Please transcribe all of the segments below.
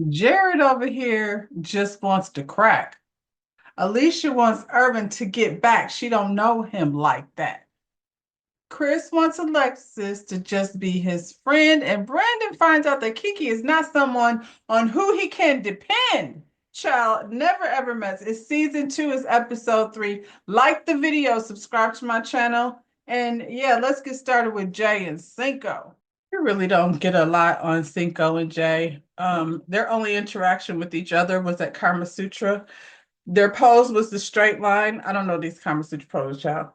Jared over here just wants to crack. Alicia wants Irvin to get back. She don't know him like that. Chris wants Alexis to just be his friend, and Brandon finds out that Kiki is not someone on who he can depend. Child, never ever met. It's season 2, is episode 3. Like the video, subscribe to my channel, and yeah, let's get started with Jay and Cinco. You really don't get a lot on Cinco and Jay. Their only interaction with each other was at Karma Sutra. Their pose was the straight line. I don't know these Karma Sutra poses, child.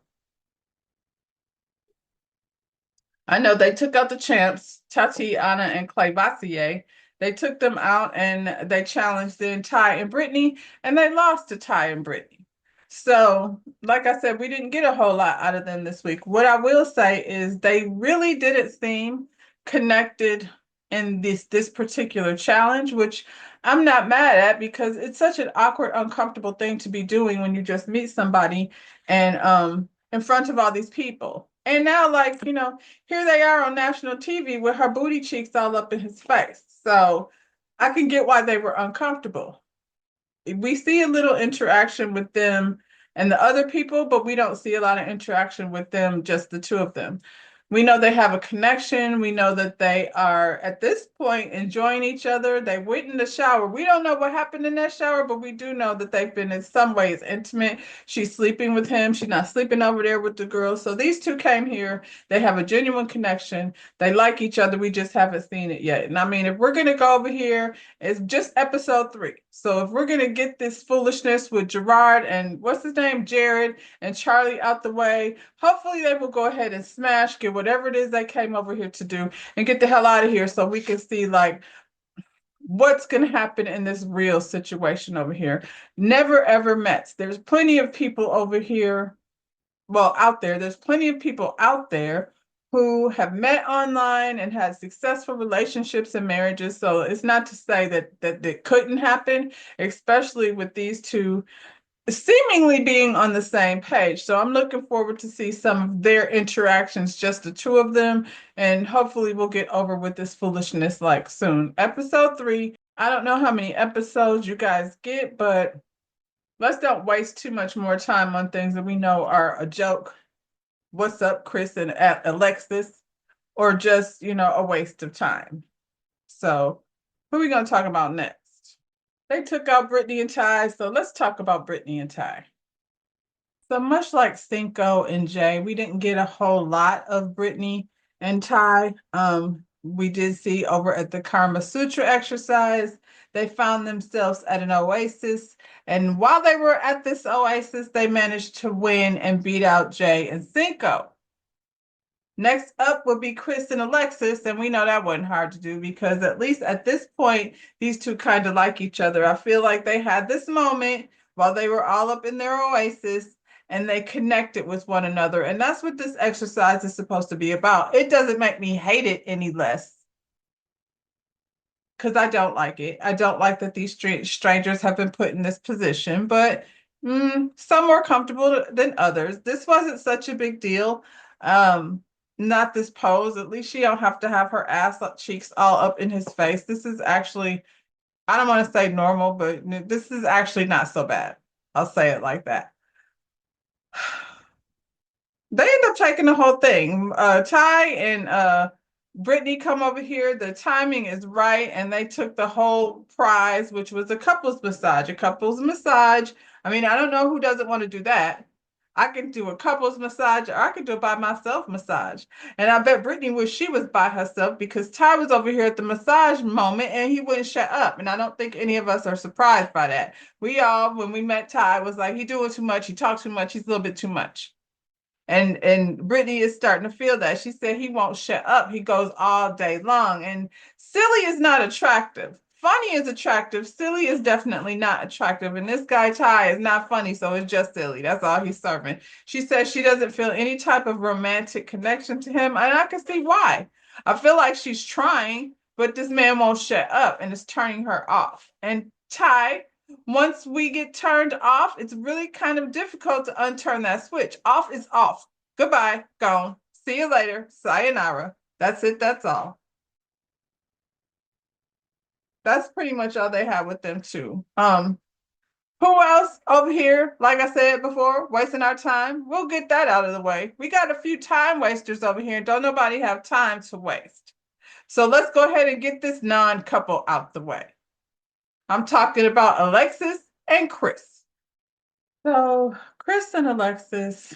I know they took out the champs, Tatiana and Clay Vassier. They took them out and they challenged then Ty and Brittany, and they lost to Ty and Brittany. So, like I said, we didn't get a whole lot out of them this week. What I will say is they really didn't seem connected in this particular challenge, which I'm not mad at because it's such an awkward, uncomfortable thing to be doing when you just meet somebody and in front of all these people. And now, like, here they are on national TV with her booty cheeks all up in his face. So I can get why they were uncomfortable. We see a little interaction with them and the other people, but we don't see a lot of interaction with them, just the two of them. We know they have a connection. We know that they are at this point enjoying each other. They went in the shower. We don't know what happened in that shower, but we do know that they've been in some ways intimate. She's sleeping with him. She's not sleeping over there with the girls. So these two came here. They have a genuine connection. They like each other. We just haven't seen it yet. And I mean, if we're going to go over here, it's just episode 3. So if we're going to get this foolishness with Gerard and what's his name, Jared and Charlie out the way, hopefully they will go ahead and smash, get whatever it is they came over here to do, and get the hell out of here so we can see like what's going to happen in this real situation over here. Never ever met. There's plenty of people over here, well, out there. There's plenty of people out there who have met online and had successful relationships and marriages. So it's not to say that couldn't happen, especially with these two seemingly being on the same page. So I'm looking forward to see some of their interactions, just the two of them, and hopefully we'll get over with this foolishness like soon. Episode 3. I don't know how many episodes you guys get, but let's don't waste too much more time on things that we know are a joke. What's up, Chris and Alexis, or just, a waste of time. So, who are we going to talk about next? They took out Brittany and Ty, so let's talk about Brittany and Ty. So much like Cinco and Jay, we didn't get a whole lot of Brittany and Ty. We did see over at the Karma Sutra exercise, they found themselves at an oasis. And while they were at this oasis, they managed to win and beat out Jay and Cinco. Next up would be Chris and Alexis, and we know that wasn't hard to do because at least at this point, these two kind of like each other. I feel like they had this moment while they were all up in their oasis and they connected with one another. And that's what this exercise is supposed to be about. It doesn't make me hate it any less because I don't like it. I don't like that these strangers have been put in this position, but some more comfortable than others. This wasn't such a big deal. Not this pose. At least she don't have to have her ass up cheeks all up in his face. This is actually, I don't want to say normal, but this is actually not so bad. I'll say it like that. They end up taking the whole thing. Ty and Brittany come over here. The timing is right, and they took the whole prize, which was a couples massage. A couples massage. I mean, I don't know who doesn't want to do that. I can do a couples massage, or I could do a by myself massage. And I bet Brittany wish she was by herself because Ty was over here at the massage moment and he wouldn't shut up. And I don't think any of us are surprised by that. We all, when we met Ty, was like, he doing too much, he talks too much, he's a little bit too much. And Brittany is starting to feel that. She said he won't shut up. He goes all day long. And silly is not attractive. Funny is attractive. Silly is definitely not attractive. And this guy Ty is not funny, so it's just silly. That's all he's serving. She says she doesn't feel any type of romantic connection to him, and I can see why. I feel like she's trying, but this man won't shut up, and it's turning her off. And Ty, once we get turned off, it's really kind of difficult to unturn that switch. Off is off. Goodbye, gone. See you later. Sayonara. That's it. That's all. That's pretty much all they have with them too. Who else over here? Like I said before, wasting our time. We'll get that out of the way. We got a few time wasters over here. Don't nobody have time to waste. So let's go ahead and get this non-couple out the way. I'm talking about Alexis and Chris. So Chris and Alexis,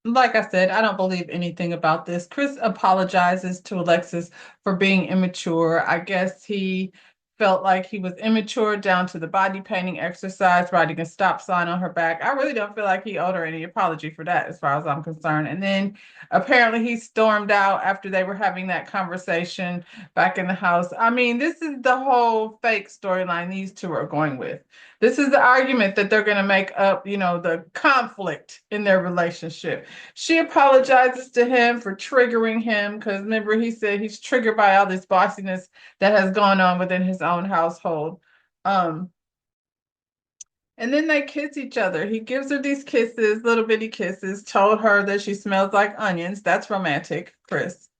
like I said, I don't believe anything about this. Chris apologizes to Alexis for being immature. I guess he felt like he was immature down to the body painting exercise, writing a stop sign on her back. I really don't feel like he owed her any apology for that, as far as I'm concerned. And then apparently he stormed out after they were having that conversation back in the house. I mean, this is the whole fake storyline these two are going with. This is the argument that they're going to make up, the conflict in their relationship. She apologizes to him for triggering him because remember, he said he's triggered by all this bossiness that has gone on within his own household. And then they kiss each other. He gives her these kisses, little bitty kisses, told her that she smells like onions. That's romantic, Chris.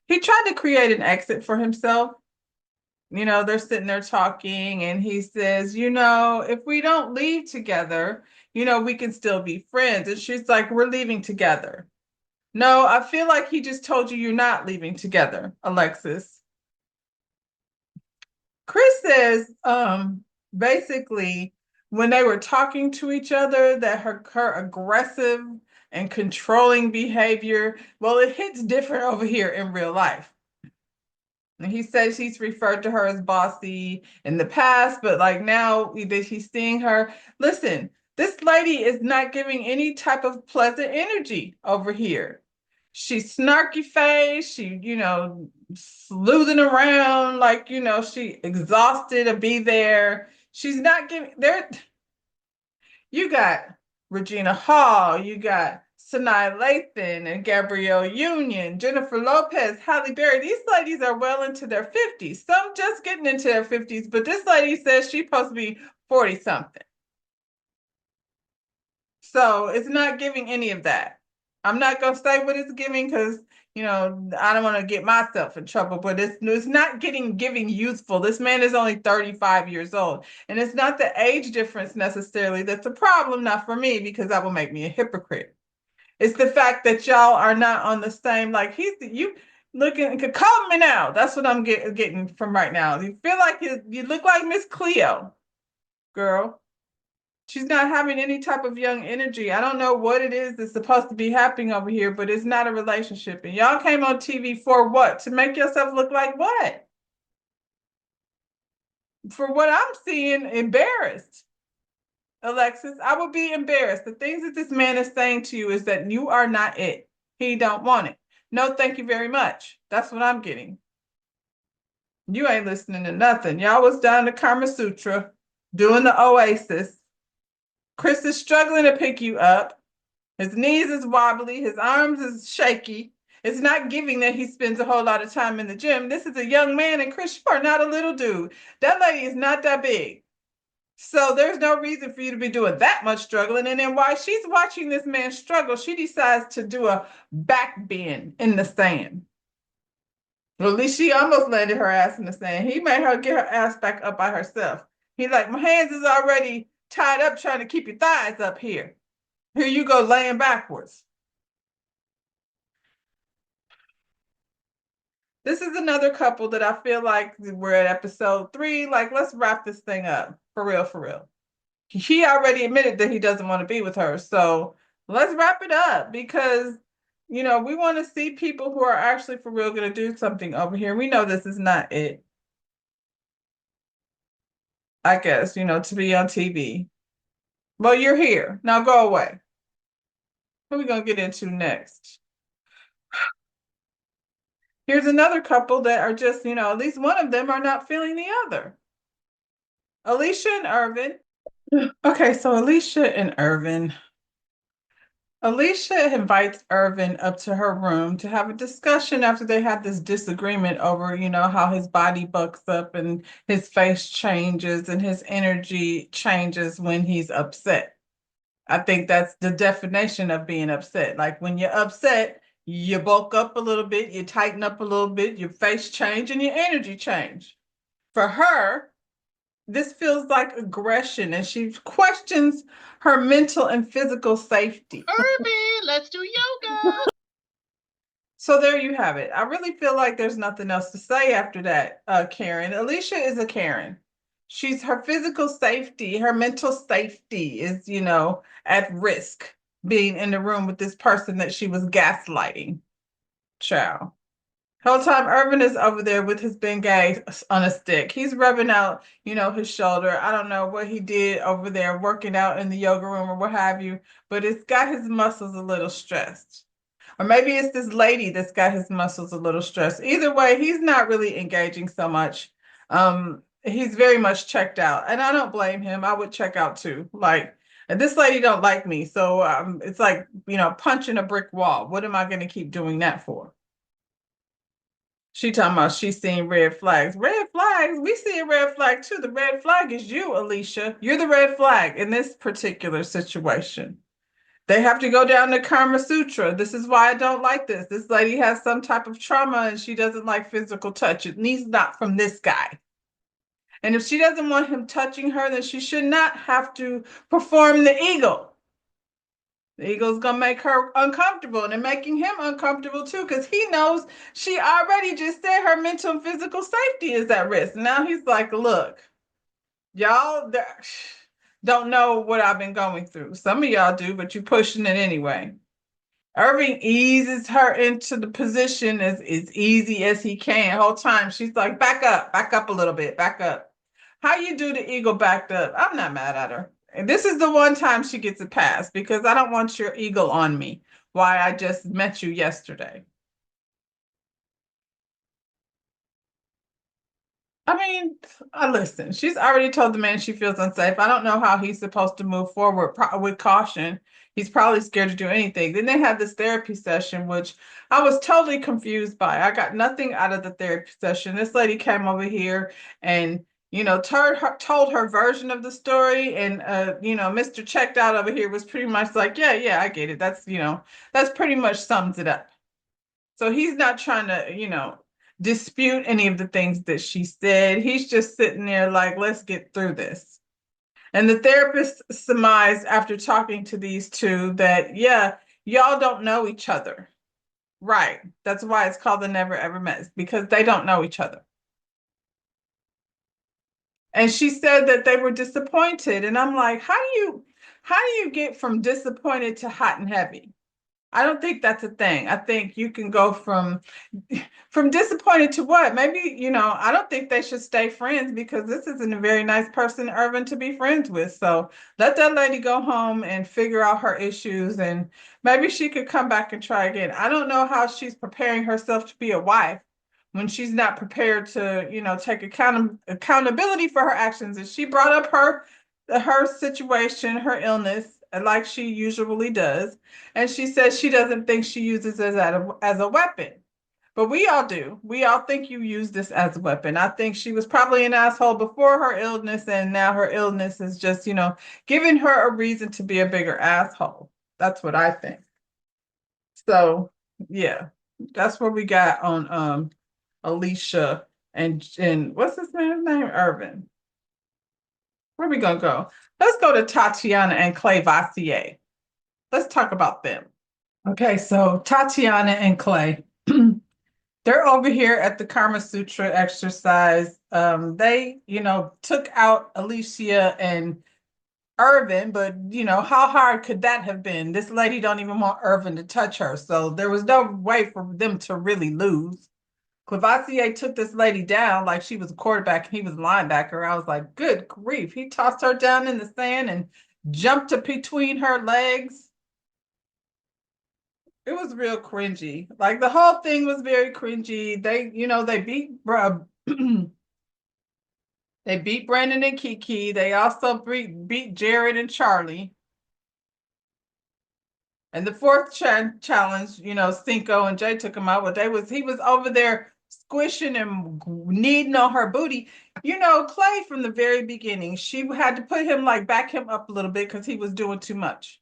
He tried to create an exit for himself. They're sitting there talking, and he says, if we don't leave together, we can still be friends. And she's like, we're leaving together. No, I feel like he just told you you're not leaving together, Alexis. Chris says, basically, when they were talking to each other, that her aggressive and controlling behavior, well, it hits different over here in real life. And he says he's referred to her as bossy in the past, but like now that he's seeing her, listen, this lady is not giving any type of pleasant energy over here. She's snarky face, she, sleuthing around, like, she exhausted to be there. She's not giving there. You got Regina Hall, you got Sanaa Lathan and Gabrielle Union, Jennifer Lopez, Halle Berry. These ladies are well into their 50s. Some just getting into their 50s, but this lady says she's supposed to be 40 something. So it's not giving any of that. I'm not going to say what it's giving because, I don't want to get myself in trouble, but it's not giving youthful. This man is only 35 years old. And it's not the age difference necessarily that's a problem, not for me, because that will make me a hypocrite. It's the fact that y'all are not on the same, like you looking, call me now. That's what I'm getting from right now. You feel like you look like Miss Cleo, girl. She's not having any type of young energy. I don't know what it is that's supposed to be happening over here, but it's not a relationship. And y'all came on TV for what? To make yourself look like what? For what I'm seeing, embarrassed. Alexis, I would be embarrassed. The things that this man is saying to you is that you are not it. He don't want it. No, thank you very much. That's what I'm getting. You ain't listening to nothing. Y'all was down to Kama Sutra, doing the Oasis. Chris is struggling to pick you up. His knees is wobbly. His arms is shaky. It's not giving that he spends a whole lot of time in the gym. This is a young man, and Chris, you are not a little dude. That lady is not that big. So there's no reason for you to be doing that much struggling. And then while she's watching this man struggle, she decides to do a back bend in the sand. Well, at least she almost landed her ass in the sand. He made her get her ass back up by herself. He's like, my hands is already tied up trying to keep your thighs up here. Here you go laying backwards. This is another couple that I feel like we're at episode 3. Like, let's wrap this thing up. For real, for real. He already admitted that he doesn't want to be with her. So let's wrap it up because, we want to see people who are actually for real going to do something over here. We know this is not it. I guess, to be on TV. Well, you're here. Now go away. What are we going to get into next? Here's another couple that are just, at least one of them are not feeling the other. Alicia and Irvin. Okay, so Alicia and Irvin. Alicia invites Irvin up to her room to have a discussion after they had this disagreement over, how his body bucks up and his face changes and his energy changes when he's upset. I think that's the definition of being upset. Like when you're upset, You bulk up a little bit, you tighten up a little bit, your face change and your energy change. For her, this feels like aggression, and she questions her mental and physical safety. Irvin, let's do yoga. So there you have it. I really feel like there's nothing else to say after that, Karen. Alicia is a Karen. She's her physical safety, her mental safety is, at risk being in the room with this person that she was gaslighting. Ciao. Whole time Irvin is over there with his Bengay on a stick. He's rubbing out, his shoulder. I don't know what he did over there working out in the yoga room or what have you, but it's got his muscles a little stressed. Or maybe it's this lady that's got his muscles a little stressed. Either way, he's not really engaging so much. He's very much checked out. And I don't blame him. I would check out too. Like, and this lady don't like me. So it's like, punching a brick wall. What am I going to keep doing that for? She talking about she's seeing red flags. Red flags? We see a red flag too. The red flag is you, Alicia. You're the red flag in this particular situation. They have to go down to Kama Sutra. This is why I don't like this. This lady has some type of trauma and she doesn't like physical touch. It needs not from this guy. And if she doesn't want him touching her, then she should not have to perform the eagle. The eagle's gonna make her uncomfortable and making him uncomfortable too, because he knows she already just said her mental and physical safety is at risk. Now he's like, look, y'all don't know what I've been going through. Some of y'all do, but you're pushing it anyway. Irving eases her into the position as easy as he can. Whole time she's like, back up a little bit, back up. How you do the eagle backed up? I'm not mad at her. And this is the one time she gets a pass because I don't want your eagle on me. Why I just met you yesterday. I mean, listen, she's already told the man she feels unsafe. I don't know how he's supposed to move forward with caution. He's probably scared to do anything. Then they had this therapy session, which I was totally confused by. I got nothing out of the therapy session. This lady came over here and, told her version of the story. And, Mr. Checked Out over here was pretty much like, yeah, I get it. That's pretty much sums it up. So he's not trying to, dispute any of the things that she said. He's just sitting there like, let's get through this. And the therapist surmised after talking to these two that, yeah, y'all don't know each other. Right. That's why it's called the Never Ever Met, because they don't know each other. And she said that they were disappointed. And I'm like, how do you get from disappointed to hot and heavy? I don't think that's a thing. I think you can go from disappointed to what? Maybe, I don't think they should stay friends because this isn't a very nice person, Irvin, to be friends with. So let that lady go home and figure out her issues and maybe she could come back and try again. I don't know how she's preparing herself to be a wife when she's not prepared to, take accountability for her actions. And she brought up her situation, her illness, like she usually does. And she says she doesn't think she uses it as a weapon. But we all do. We all think you use this as a weapon. I think she was probably an asshole before her illness, and now her illness is just, giving her a reason to be a bigger asshole. That's what I think. So, yeah, that's what we got on Alicia and what's his man's name? Irvin. Where are we gonna go? Let's go to Tatiana and Clay Vassier. Let's talk about them. Okay, so Tatiana and Clay, they're over here at the Kama Sutra exercise. They, took out Alicia and Irvin, but how hard could that have been? This lady don't even want Irvin to touch her, so there was no way for them to really lose. Clavassier took this lady down like she was a quarterback and he was a linebacker. I was like, good grief. He tossed her down in the sand and jumped up between her legs. It was real cringy. Like the whole thing was very cringy. They beat they beat Brandon and Kiki. They also beat Jared and Charlie. And the fourth challenge, Cinco and Jay took him out, but he was over there squishing and kneading on her booty. Clay from the very beginning, she had to put him back him up a little bit because he was doing too much.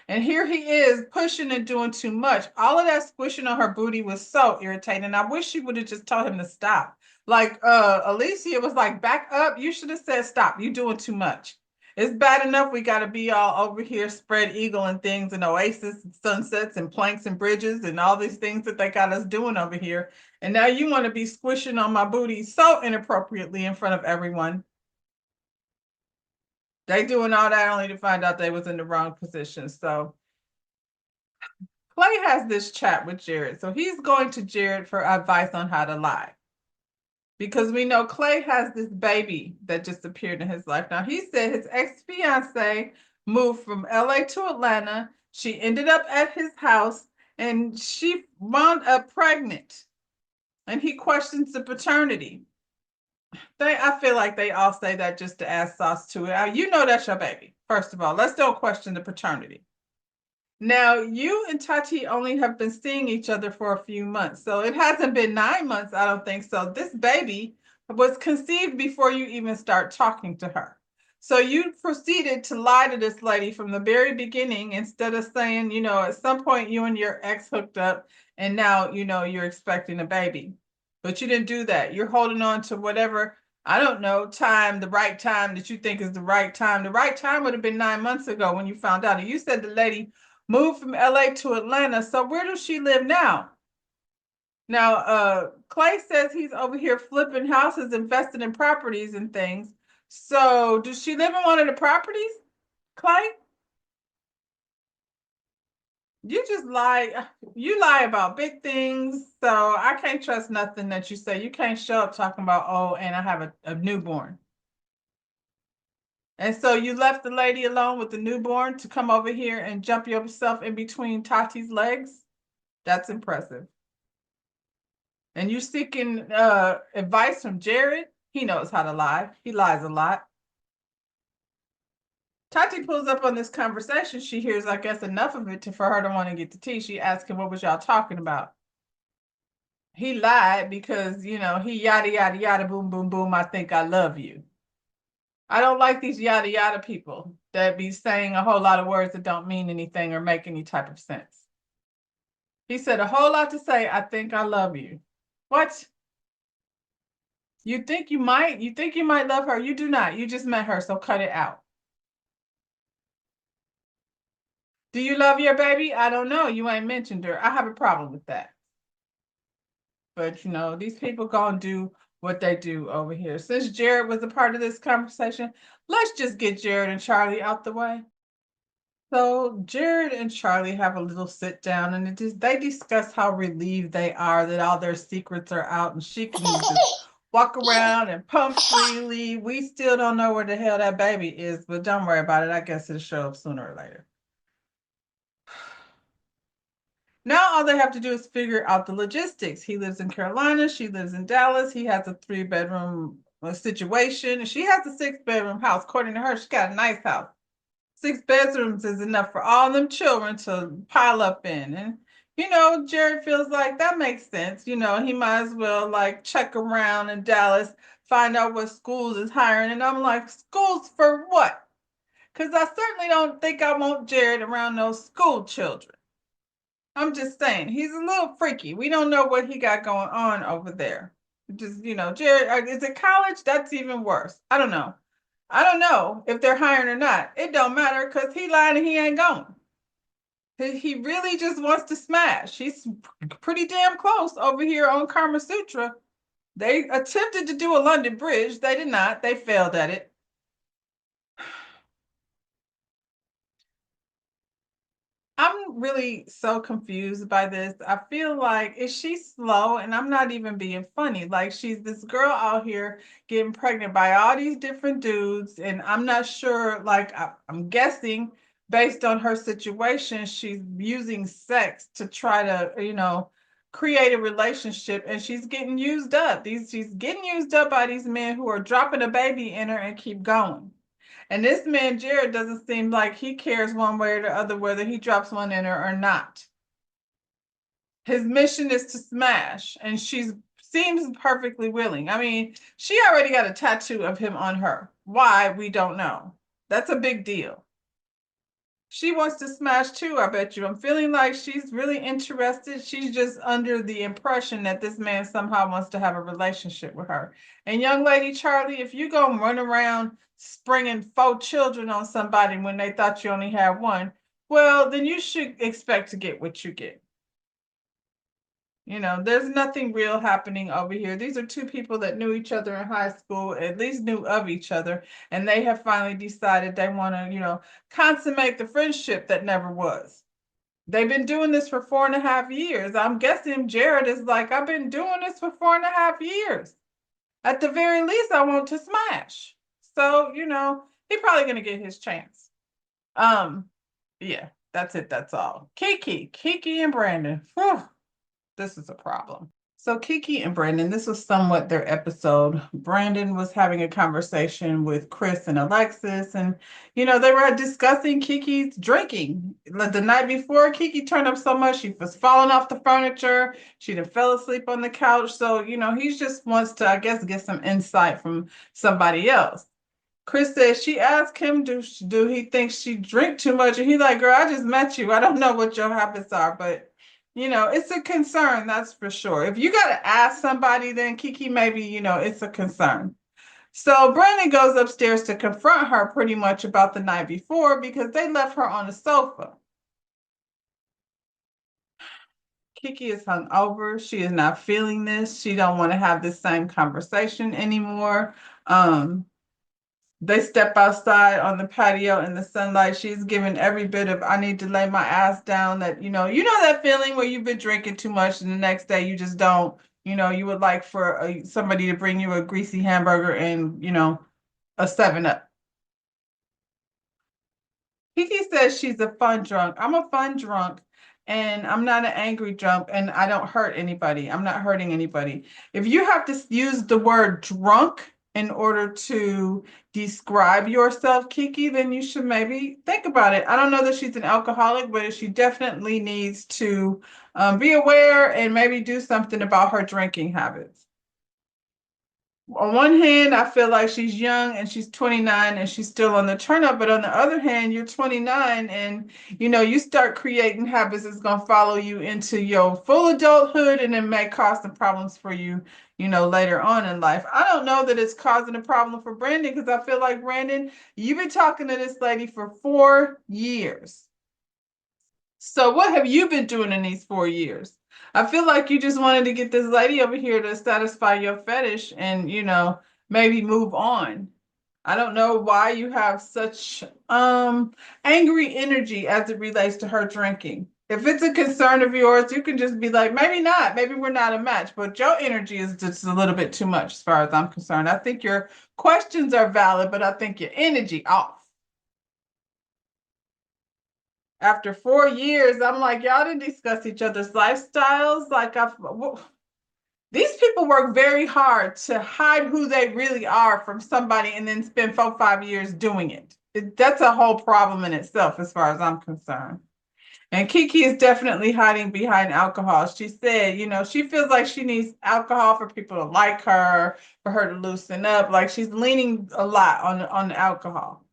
And here he is pushing and doing too much. All of that squishing on her booty was so irritating. I wish she would have just told him to stop. Like Alicia was like, back up. You should have said stop. You doing too much. It's bad enough we got to be all over here, spread eagle and things and oasis and sunsets and planks and bridges and all these things that they got us doing over here. And now you want to be squishing on my booty so inappropriately in front of everyone. They doing all that only to find out they was in the wrong position. So Clay has this chat with Jared. So he's going to Jared for advice on how to lie. Because we know Clay has this baby that just appeared in his life. Now, he said his ex-fiance moved from LA to Atlanta. She ended up at his house and she wound up pregnant. And he questions the paternity. I feel like they all say that just to add sauce to it. You know that's your baby. First of all, let's don't question the paternity. Now, you and Tati only have been seeing each other for a few months. So it hasn't been 9 months, I don't think so. This baby was conceived before you even start talking to her. So you proceeded to lie to this lady from the very beginning instead of saying, at some point you and your ex hooked up and now, you're expecting a baby. But you didn't do that. You're holding on to whatever, I don't know, the right time that you think is the right time. The right time would have been 9 months ago when you found out. And you said the lady moved from LA to Atlanta. So where does she live now? Now, Clay says he's over here flipping houses, investing in properties and things. So does she live in one of the properties, Clay? You just lie. You lie about big things. So I can't trust nothing that you say. You can't show up talking about, oh, and I have a newborn. And so you left the lady alone with the newborn to come over here and jump yourself in between Tati's legs? That's impressive. And you seeking advice from Jared? He knows how to lie. He lies a lot. Tati pulls up on this conversation. She hears, I guess, enough of it for her to want to get the tea. She asks him, what was y'all talking about? He lied because, he yada, yada, yada, boom, boom, boom, I think I love you. I don't like these yada, yada people that be saying a whole lot of words that don't mean anything or make any type of sense. He said a whole lot to say, I think I love you. What? You think you might love her. You do not. You just met her, so cut it out. Do you love your baby? I don't know. You ain't mentioned her. I have a problem with that. But these people gonna do what they do over here. Since Jared was a part of this conversation, let's just get Jared and Charlie out the way. So Jared and Charlie have a little sit down and they discuss how relieved they are that all their secrets are out and she can just walk around and pump freely. We still don't know where the hell that baby is, but don't worry about it. I guess it'll show up sooner or later. Now all they have to do is figure out the logistics. He lives in Carolina. She lives in Dallas. He has a 3-bedroom situation. She has a 6-bedroom house. According to her, she got a nice house. 6 bedrooms is enough for all them children to pile up in. And, Jared feels like that makes sense. He might as well check around in Dallas, find out what schools is hiring. And I'm like, schools for what? Because I certainly don't think I want Jared around those school children. I'm just saying, he's a little freaky. We don't know what he got going on over there. Just, Jared, is it college? That's even worse. I don't know. I don't know if they're hiring or not. It don't matter because he lied and he ain't going. He really just wants to smash. He's pretty damn close over here on Kama Sutra. They attempted to do a London Bridge. They did not. They failed at it. I'm really so confused by this. I feel like, is she slow? And I'm not even being funny. Like, she's this girl out here getting pregnant by all these different dudes. And I'm not sure, I'm guessing based on her situation, she's using sex to try to, create a relationship. And she's getting used up. She's getting used up by these men who are dropping a baby in her and keep going. And this man, Jared, doesn't seem like he cares one way or the other whether he drops one in her or not. His mission is to smash, and she seems perfectly willing. I mean, she already got a tattoo of him on her. Why? We don't know. That's a big deal. She wants to smash too, I bet you. I'm feeling like she's really interested. She's just under the impression that this man somehow wants to have a relationship with her. And young lady Charlie, if you go run around springing 4 children on somebody when they thought you only had one, well, then you should expect to get what you get. You know, there's nothing real happening over here. These are two people that knew each other in high school, at least knew of each other, and they have finally decided they want to, consummate the friendship that never was. They've been doing this for 4.5 years. I'm guessing Jared is like, I've been doing this for 4.5 years. At the very least, I want to smash. So, he's probably gonna get his chance. Yeah, that's it. That's all. Kiki and Brandon. Whew, this is a problem. So Kiki and Brandon, this was somewhat their episode. Brandon was having a conversation with Chris and Alexis, and they were discussing Kiki's drinking. The night before, Kiki turned up so much she was falling off the furniture. She done fell asleep on the couch. So he just wants to, I guess, get some insight from somebody else. Chris says she asked him, do he think she drink too much? And he's like, girl, I just met you. I don't know what your habits are, but it's a concern, that's for sure. If you got to ask somebody, then Kiki, maybe, it's a concern. So Brandon goes upstairs to confront her pretty much about the night before because they left her on the sofa. Kiki is hungover. She is not feeling this. She don't want to have this same conversation anymore. They step outside on the patio in the sunlight. She's given every bit of, I need to lay my ass down. That, that feeling where you've been drinking too much and the next day you just don't, you would like for somebody to bring you a greasy hamburger and, a 7-Up. Kiki says she's a fun drunk. I'm a fun drunk and I'm not an angry drunk and I don't hurt anybody. I'm not hurting anybody. If you have to use the word drunk in order to describe yourself, Kiki, then you should maybe think about it. I don't know that she's an alcoholic, but she definitely needs to be aware and maybe do something about her drinking habits. On one hand, I feel like she's young and she's 29 and she's still on the turn up. But on the other hand, you're 29 and, you start creating habits that's going to follow you into your full adulthood and it may cause some problems for you, later on in life. I don't know that it's causing a problem for Brandon because I feel like, Brandon, you've been talking to this lady for 4 years. So what have you been doing in these 4 years? I feel like you just wanted to get this lady over here to satisfy your fetish and, maybe move on. I don't know why you have such angry energy as it relates to her drinking. If it's a concern of yours, you can just be like, maybe not, maybe we're not a match, but your energy is just a little bit too much as far as I'm concerned. I think your questions are valid, but I think your energy off. After 4 years, I'm like, y'all didn't discuss each other's lifestyles. Like, these people work very hard to hide who they really are from somebody and then spend 4-5 years doing it. That's a whole problem in itself, as far as I'm concerned. And Kiki is definitely hiding behind alcohol. She said, she feels like she needs alcohol for people to like her, for her to loosen up. Like she's leaning a lot on the alcohol.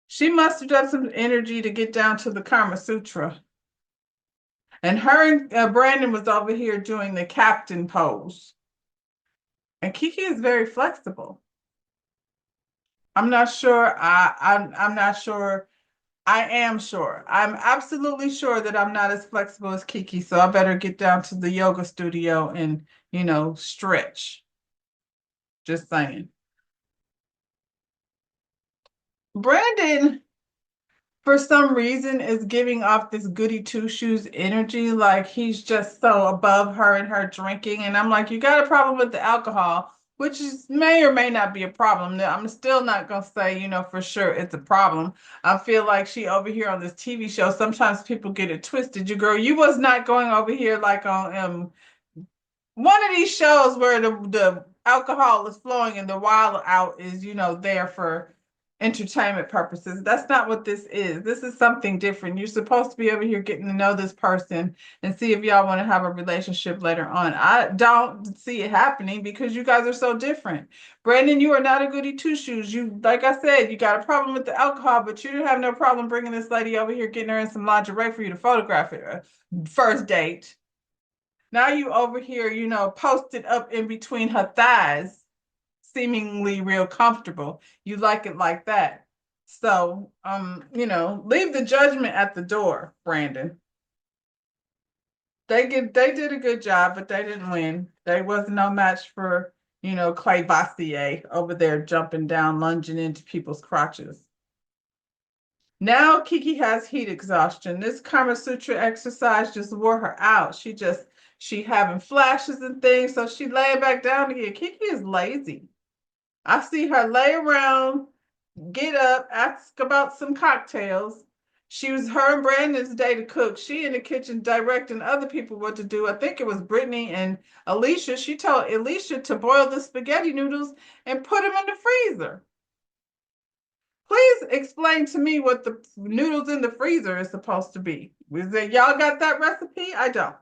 She mustered up some energy to get down to the Kama Sutra. And her and Brandon was over here doing the captain pose. And Kiki is very flexible. I'm not sure. I'm not sure. I am sure. I'm absolutely sure that I'm not as flexible as Kiki. So I better get down to the yoga studio and, stretch. Just saying. Brandon, for some reason, is giving off this goody two shoes energy, like he's just so above her and her drinking. And I'm like, you got a problem with the alcohol, which may or may not be a problem. I'm still not gonna say, for sure it's a problem. I feel like she over here on this TV show, sometimes people get it twisted. You was not going over here like on one of these shows where the alcohol is flowing and the wild out is, there for entertainment purposes. That's not what this is. This is something different. You're supposed to be over here getting to know this person and see if y'all want to have a relationship later on. I don't see it happening because you guys are so different. Brandon, you are not a goody two shoes. You, like I said, you got a problem with the alcohol, but you didn't have no problem bringing this lady over here, getting her in some lingerie for you to photograph it. First date. Now you over here, posted up in between her thighs, seemingly real comfortable. You like it like that. So, leave the judgment at the door, Brandon. They did a good job, but they didn't win. They was no match for, Clay Bossier over there jumping down, lunging into people's crotches. Now Kiki has heat exhaustion. This Kama Sutra exercise just wore her out. She having flashes and things, so she laying back down again. Kiki is lazy. I see her lay around, get up, ask about some cocktails. Her and Brandon's day to cook. She in the kitchen directing other people what to do. I think it was Brittany and Alicia. She told Alicia to boil the spaghetti noodles and put them in the freezer. Please explain to me what the noodles in the freezer is supposed to be. Is that y'all got that recipe? I don't.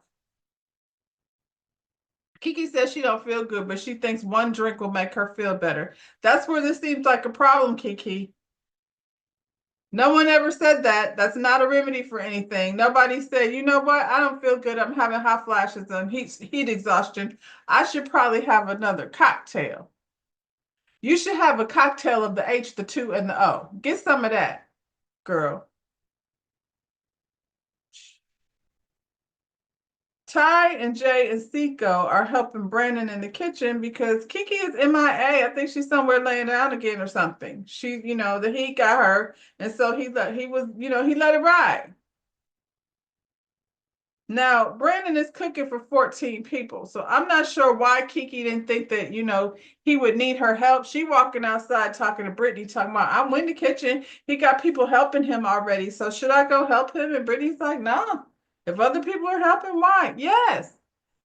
Kiki says she don't feel good, but she thinks one drink will make her feel better. That's where this seems like a problem, Kiki. No one ever said that. That's not a remedy for anything. Nobody said, you know what? I don't feel good. I'm having hot flashes and heat exhaustion. I should probably have another cocktail. You should have a cocktail of the H, the 2, and the O. Get some of that, girl. Ty and Jay and Seiko are helping Brandon in the kitchen because Kiki is MIA. I think she's somewhere laying down again or something. She, the heat got her, and so he let it ride. Now, Brandon is cooking for 14 people, so I'm not sure why Kiki didn't think that, he would need her help. She walking outside talking to Brittany, talking about, I'm in the kitchen. He got people helping him already, so should I go help him? And Brittany's like, no. If other people are helping, why? Yes.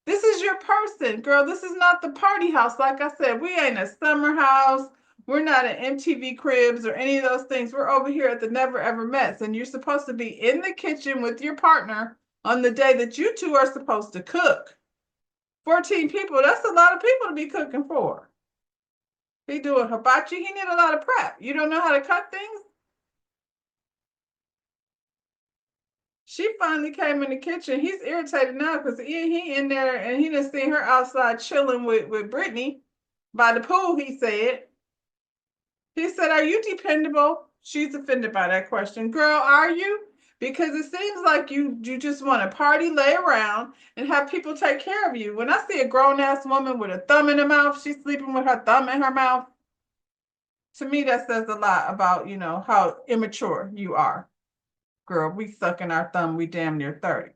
This is your person, girl. This is not the party house. Like I said, we ain't a summer house. We're not at MTV Cribs or any of those things. We're over here at the Never Ever Mets, and you're supposed to be in the kitchen with your partner on the day that you two are supposed to cook. 14 people, that's a lot of people to be cooking for. He doing hibachi, he need a lot of prep. You don't know how to cut things? She finally came in the kitchen. He's irritated now because he in there and he done seen her outside chilling with Brittany by the pool, he said. He said, are you dependable? She's offended by that question. Girl, are you? Because it seems like you just want to party, lay around, and have people take care of you. When I see a grown-ass woman with a thumb in her mouth, she's sleeping with her thumb in her mouth. To me, that says a lot about, how immature you are. Girl, we sucking our thumb, we damn near 30.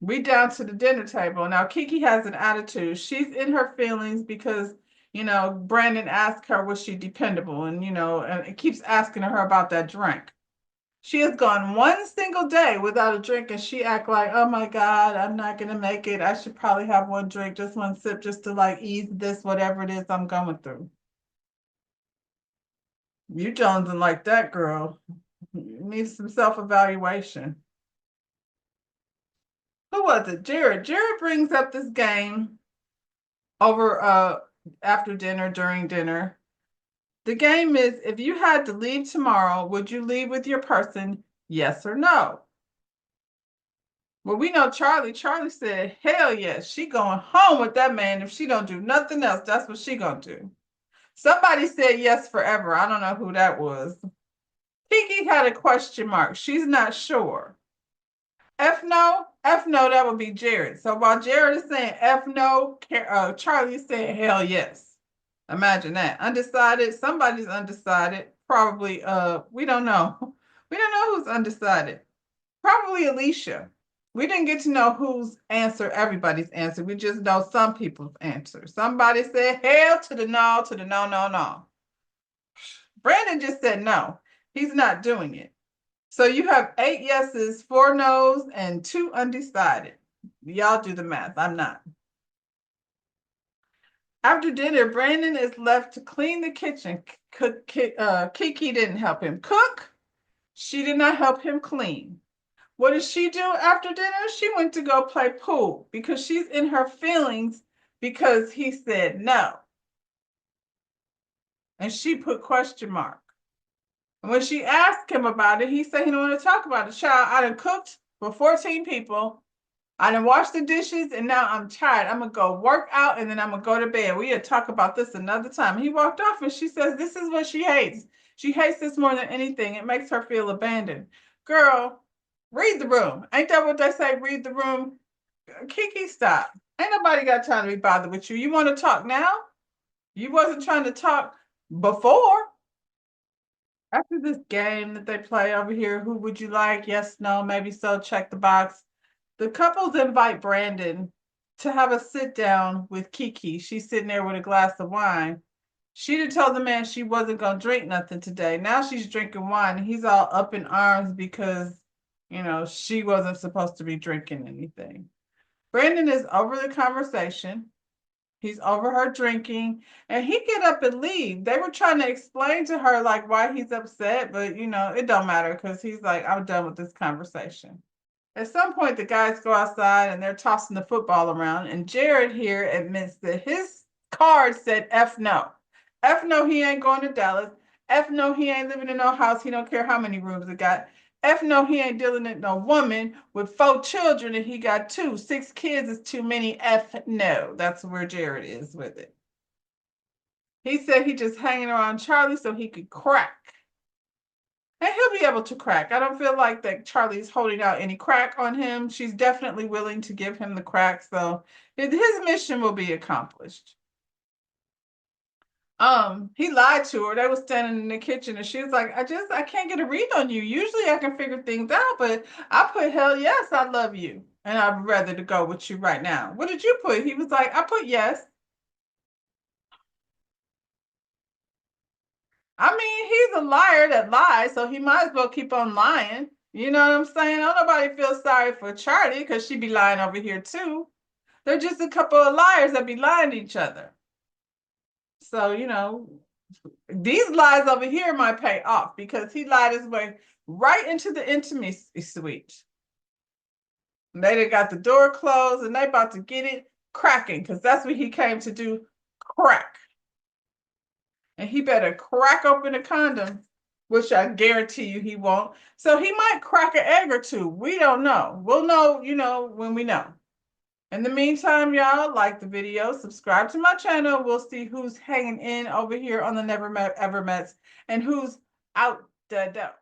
We down to the dinner table. Now, Kiki has an attitude. She's in her feelings because, Brandon asked her, was she dependable? And, and it keeps asking her about that drink. She has gone one single day without a drink and she act like, oh my God, I'm not going to make it. I should probably have one drink, just one sip, just to ease this, whatever it is I'm going through. You jonesing like that, girl. You need some self-evaluation. Who was it? Jared. Jared brings up this game over after dinner, during dinner. The game is, if you had to leave tomorrow, would you leave with your person? Yes or no? Well, we know Charlie. Charlie said, hell yes, she going home with that man. If she don't do nothing else, that's what she gonna do. Somebody said yes forever. I don't know who that was. Kiki had a question mark. She's not sure. F no, that would be Jared. So while Jared is saying F no, Charlie is saying hell yes. Imagine that. Undecided, somebody's undecided. Probably, we don't know. We don't know who's undecided. Probably Alicia. We didn't get to know whose answer, everybody's answer. We just know some people's answer. Somebody said hell to the no, no. Brandon just said no. He's not doing it. So you have 8 yeses, 4 no's, and 2 undecided. Y'all do the math. I'm not. After dinner, Brandon is left to clean the kitchen. Kiki didn't help him cook. She did not help him clean. What did she do after dinner? She went to go play pool because she's in her feelings because he said no. And she put question mark. And when she asked him about it, he said he don't want to talk about it. Child, I done cooked for 14 people. I done washed the dishes and now I'm tired. I'm gonna go work out and then I'm gonna go to bed. We'll talk about this another time. He walked off and she says, this is what she hates. She hates this more than anything. It makes her feel abandoned. Girl, read the room. Ain't that what they say? Read the room. Kiki, stop. Ain't nobody got time to be bothered with you. You want to talk now? You wasn't trying to talk before. After this game that they play over here, who would you like? Yes, no, maybe so. Check the box. The couples invite Brandon to have a sit down with Kiki. She's sitting there with a glass of wine. She'd have told the man she wasn't going to drink nothing today. Now she's drinking wine. He's all up in arms because, she wasn't supposed to be drinking anything. Brandon is over the conversation. He's over her drinking and he get up and leave. They were trying to explain to her like why he's upset, but it don't matter because he's like, I'm done with this conversation. At some point, the guys go outside and they're tossing the football around, and Jared here admits that his card said F no. F no, he ain't going to Dallas. F no, he ain't living in no house. He don't care how many rooms it got. F no, he ain't dealing with no woman with 4 children and he got 2. 6 kids is too many. F no. That's where Jared is with it. He said he just hanging around Charlie so he could crack. And he'll be able to crack. I don't feel like that Charlie's holding out any crack on him. She's definitely willing to give him the crack. So his mission will be accomplished. He lied to her. They were standing in the kitchen and she was like, I can't get a read on you. Usually I can figure things out, but I put hell yes, I love you. And I'd rather to go with you right now. What did you put? He was like, I put yes. I mean, he's a liar that lies, so he might as well keep on lying. You know what I'm saying? Don't nobody feel sorry for Charlie because she be lying over here too. They're just a couple of liars that be lying to each other. So, these lies over here might pay off because he lied his way right into the intimacy suite. They got the door closed and they about to get it cracking because that's what he came to do, crack. And he better crack open a condom, which I guarantee you he won't. So he might crack an egg or two. We don't know. We'll know, when we know. In the meantime, y'all, like the video, subscribe to my channel. We'll see who's hanging in over here on the Never Met Ever Mets and who's out the door.